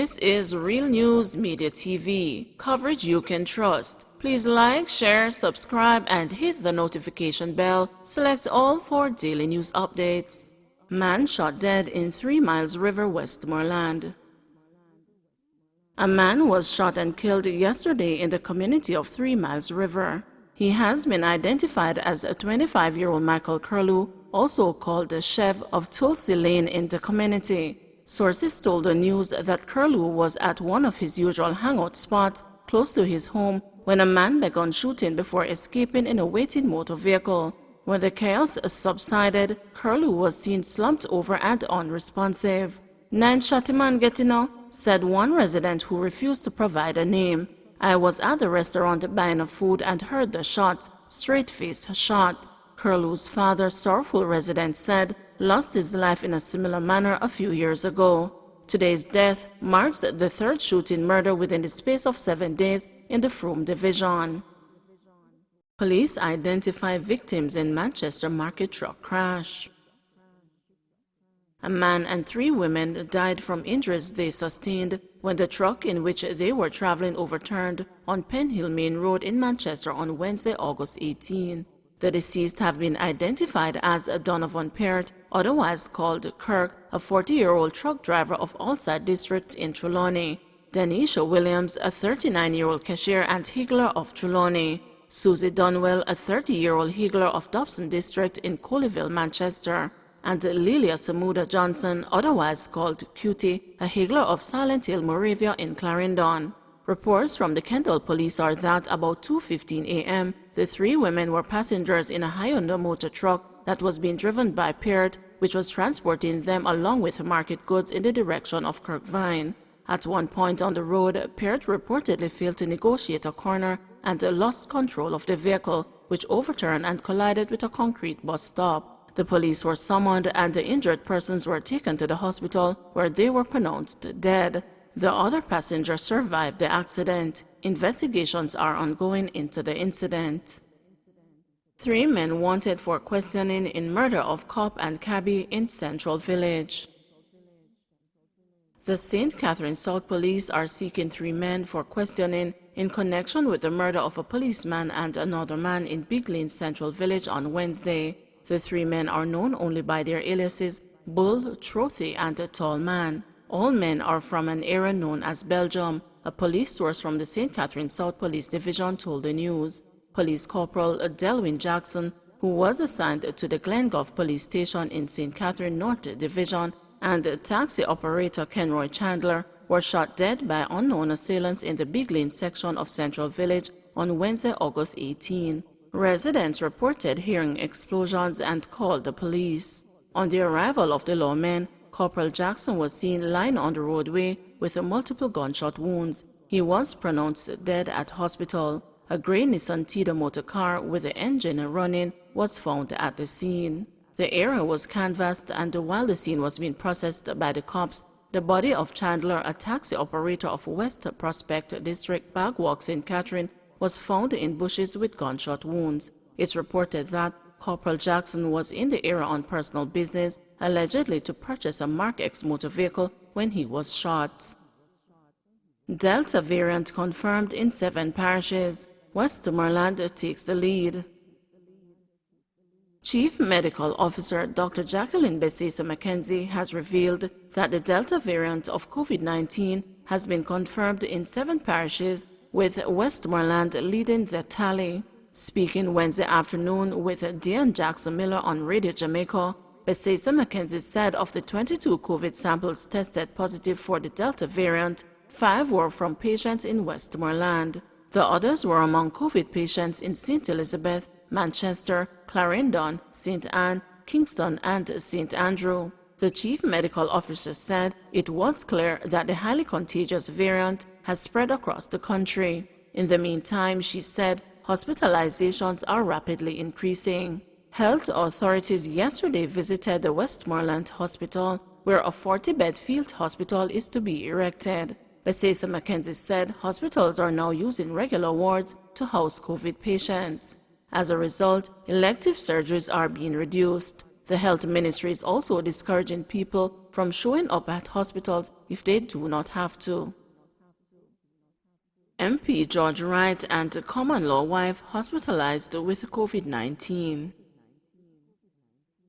This is Real News Media TV, coverage you can trust. Please like, share, subscribe, and hit the notification bell. Select all for daily news updates. Man shot dead in 3 Miles River, Westmoreland. A man was shot and killed yesterday in the community of 3 Miles River. He has been identified as a 25-year-old Michael Curlew, also called the Chev of Tulsi Lane in the community. Sources told the news that Curlew was at one of his usual hangout spots close to his home when a man began shooting before escaping in a waiting motor vehicle. When the chaos subsided, Curlew was seen slumped over and unresponsive. "Nine shot man getting out," said one resident who refused to provide a name. "I was at the restaurant buying a food and heard the shots, straight-face shot." Curlew's father, sorrowful resident, said lost his life in a similar manner a few years ago. Today's death marks the third shooting murder within the space of 7 days in the Frome division. Police identify victims in Manchester market truck crash. A man and 3 women died from injuries they sustained when the truck in which they were traveling overturned on Penhill Main Road in Manchester on Wednesday, August 18. The deceased have been identified as Donovan Peart, otherwise called Kirk, a 40-year-old truck driver of Allside District in Trelawney; Denisha Williams, a 39-year-old cashier and higgler of Trelawney; Susie Dunwell, a 30-year-old higgler of Dobson District in Colleyville, Manchester; and Lilia Samuda Johnson, otherwise called Cutie, a higgler of Silent Hill, Moravia in Clarendon. Reports from the Kendal police are that about 2:15 a.m., the 3 women were passengers in a Hyundai motor truck that was being driven by Peart, which was transporting them along with market goods in the direction of Kirkvine. At one point on the road, Peart reportedly failed to negotiate a corner and lost control of the vehicle, which overturned and collided with a concrete bus stop. The police were summoned and the injured persons were taken to the hospital, where they were pronounced dead. The other passenger survived the accident. Investigations are ongoing into the incident. 3 men wanted for questioning in murder of cop and cabbie in Central Village. The St. Catherine South Police are seeking 3 men for questioning in connection with the murder of a policeman and another man in Big Lane, Central Village on Wednesday. The 3 men are known only by their aliases Bull, Trothy, and a Tall Man. All men are from an area known as Belgium, a police source from the St. Catherine South Police Division told the news. Police Corporal Delwyn Jackson, who was assigned to the Glengough Police Station in St. Catherine North Division, and taxi operator Kenroy Chandler were shot dead by unknown assailants in the Big Lane section of Central Village on Wednesday, August 18. Residents reported hearing explosions and called the police. On the arrival of the lawmen, Corporal Jackson was seen lying on the roadway with multiple gunshot wounds. He was pronounced dead at hospital. A gray Nissan Tiida motor car with the engine running was found at the scene. The area was canvassed, and while the scene was being processed by the cops, the body of Chandler, a taxi operator of West Prospect District, Bagwalk, St. Catherine, was found in bushes with gunshot wounds. It's reported that Corporal Jackson was in the area on personal business, allegedly to purchase a Mark X motor vehicle when he was shot. Delta variant confirmed in 7 parishes. Westmoreland takes the lead. Chief Medical Officer Dr. Jacqueline Besesa McKenzie has revealed that the Delta variant of COVID-19 has been confirmed in 7 parishes, with Westmoreland leading the tally. Speaking Wednesday afternoon with Dean Jackson Miller on Radio Jamaica, Besesa McKenzie said of the 22 COVID samples tested positive for the Delta variant, 5 were from patients in Westmoreland. The others were among COVID patients in St. Elizabeth, Manchester, Clarendon, St. Anne, Kingston, and St. Andrew. The chief medical officer said it was clear that the highly contagious variant has spread across the country. In the meantime, she said, hospitalizations are rapidly increasing. Health authorities yesterday visited the Westmoreland Hospital, where a 40-bed field hospital is to be erected. Besesa McKenzie said hospitals are now using regular wards to house COVID patients. As a result, elective surgeries are being reduced. The health ministry is also discouraging people from showing up at hospitals if they do not have to. MP George Wright and common-law wife hospitalized with COVID-19.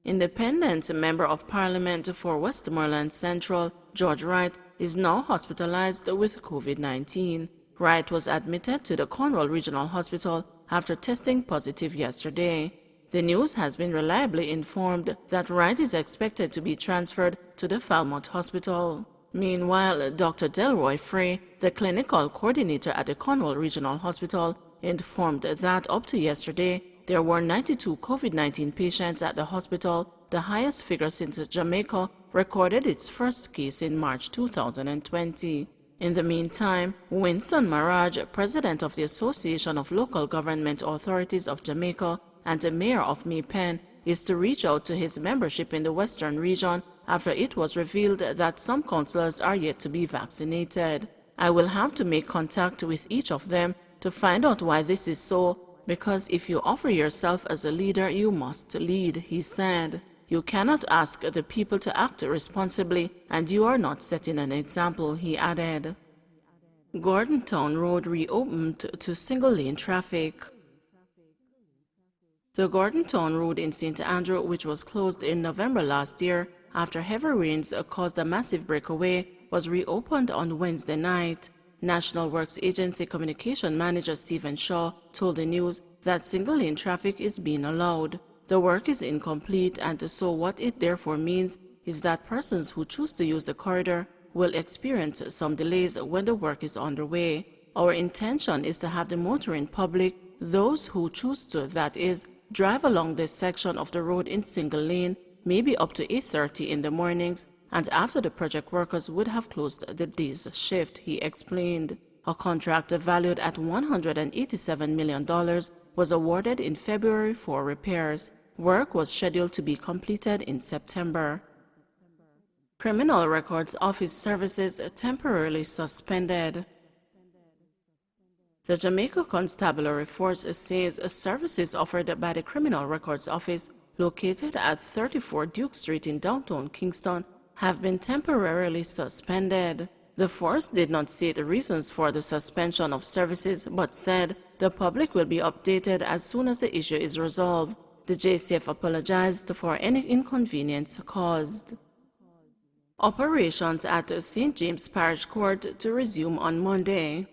Independent Member of Parliament for Westmoreland Central, George Wright, is now hospitalized with COVID-19. Wright was admitted to the Cornwall Regional Hospital after testing positive yesterday. The news has been reliably informed that Wright is expected to be transferred to the Falmouth Hospital. Meanwhile, Dr. Delroy Frey, the clinical coordinator at the Cornwall Regional Hospital, informed that up to yesterday, there were 92 COVID-19 patients at the hospital, the highest figure since Jamaica recorded its first case in March 2020. In the meantime, Winston Maraj, president of the Association of Local Government Authorities of Jamaica and the mayor of May Pen, is to reach out to his membership in the Western region after it was revealed that some councillors are yet to be vaccinated. I will have to make contact with each of them to find out why this is so, because if you offer yourself as a leader, you must lead, he said. You cannot ask the people to act responsibly, and you are not setting an example, he added. Gordontown Road reopened to single-lane traffic. The Gordontown Road in St. Andrew, which was closed in November last year after heavy rains caused a massive breakaway, was reopened on Wednesday night. National Works Agency Communication Manager Stephen Shaw told the news that single-lane traffic is being allowed. The work is incomplete, and so what it therefore means is that persons who choose to use the corridor will experience some delays when the work is underway. Our intention is to have the motoring public, those who choose to, that is, drive along this section of the road in single lane, maybe up to 8:30 in the mornings, and after the project workers would have closed the day's shift, he explained. A contract valued at $187 million was awarded in February for repairs. Work was scheduled to be completed in September. Criminal Records Office services temporarily suspended. The Jamaica Constabulary Force says services offered by the Criminal Records Office, located at 34 Duke Street in downtown Kingston, have been temporarily suspended. The force did not say the reasons for the suspension of services, but said the public will be updated as soon as the issue is resolved. The JCF apologized for any inconvenience caused. Operations at St. James Parish Court to resume on Monday.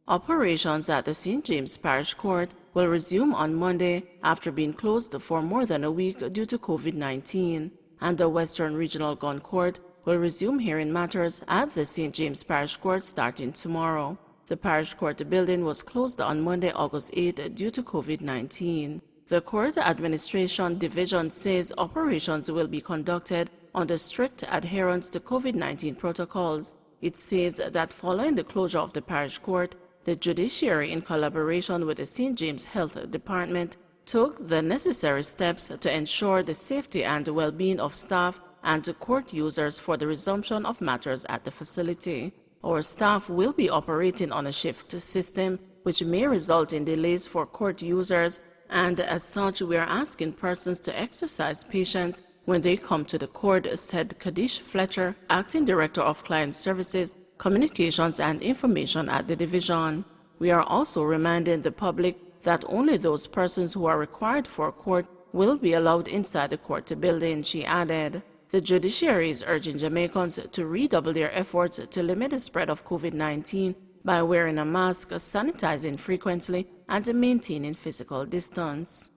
Operations at the St. James Parish Court will resume on Monday after being closed for more than a week due to COVID-19, and the Western Regional Gun Court will resume hearing matters at the St. James Parish Court starting tomorrow. The Parish Court building was closed on Monday, August 8 due to COVID-19. The Court Administration Division says operations will be conducted under strict adherence to COVID-19 protocols. It says that following the closure of the Parish Court, the judiciary, in collaboration with the St. James Health Department, took the necessary steps to ensure the safety and well-being of staff and court users for the resumption of matters at the facility. Our staff will be operating on a shift system, which may result in delays for court users, and as such, we are asking persons to exercise patience when they come to the court, said Kadish Fletcher, Acting Director of Client Services, Communications and Information at the division. We are also reminding the public that only those persons who are required for court will be allowed inside the court building, she added. The judiciary is urging Jamaicans to redouble their efforts to limit the spread of COVID-19 by wearing a mask, sanitizing frequently, and maintaining physical distance.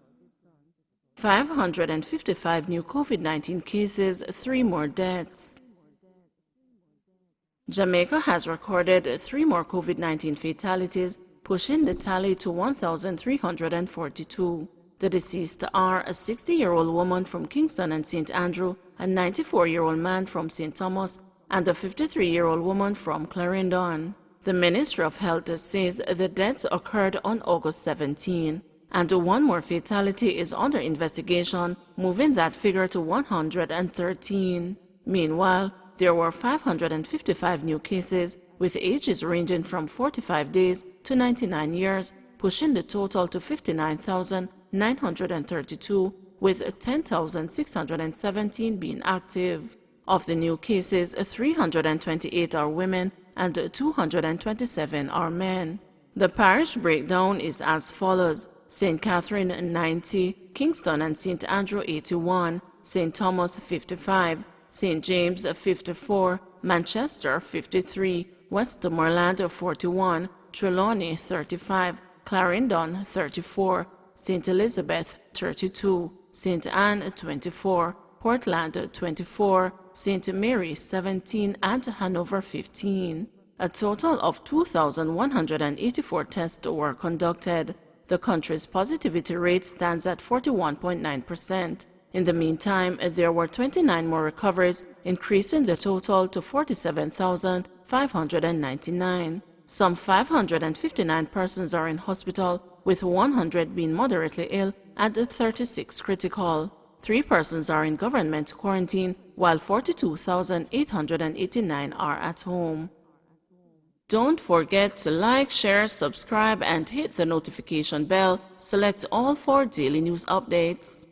555 new COVID-19 cases, 3 more deaths. Jamaica has recorded 3 more COVID-19 fatalities, pushing the tally to 1,342. The deceased are a 60-year-old woman from Kingston and St. Andrew, a 94-year-old man from St. Thomas, and a 53-year-old woman from Clarendon. The Ministry of Health says the deaths occurred on August 17, and 1 more fatality is under investigation, moving that figure to 113. Meanwhile, there were 555 new cases, with ages ranging from 45 days to 99 years, pushing the total to 59,932, with 10,617 being active. Of the new cases, 328 are women and 227 are men. The parish breakdown is as follows: St. Catherine 90, Kingston and St. Andrew 81, St. Thomas 55, St. James 54, Manchester 53, Westmoreland 41, Trelawney 35, Clarendon 34, St. Elizabeth 32, St. Anne 24, Portland 24, St. Mary 17, and Hanover 15. A total of 2,184 tests were conducted. The country's positivity rate stands at 41.9%. In the meantime, there were 29 more recoveries, increasing the total to 47,599. Some 559 persons are in hospital, with 100 being moderately ill and 36 critical. 3 persons are in government quarantine, while 42,889 are at home. Don't forget to like, share, subscribe, and hit the notification bell. Select all for daily news updates.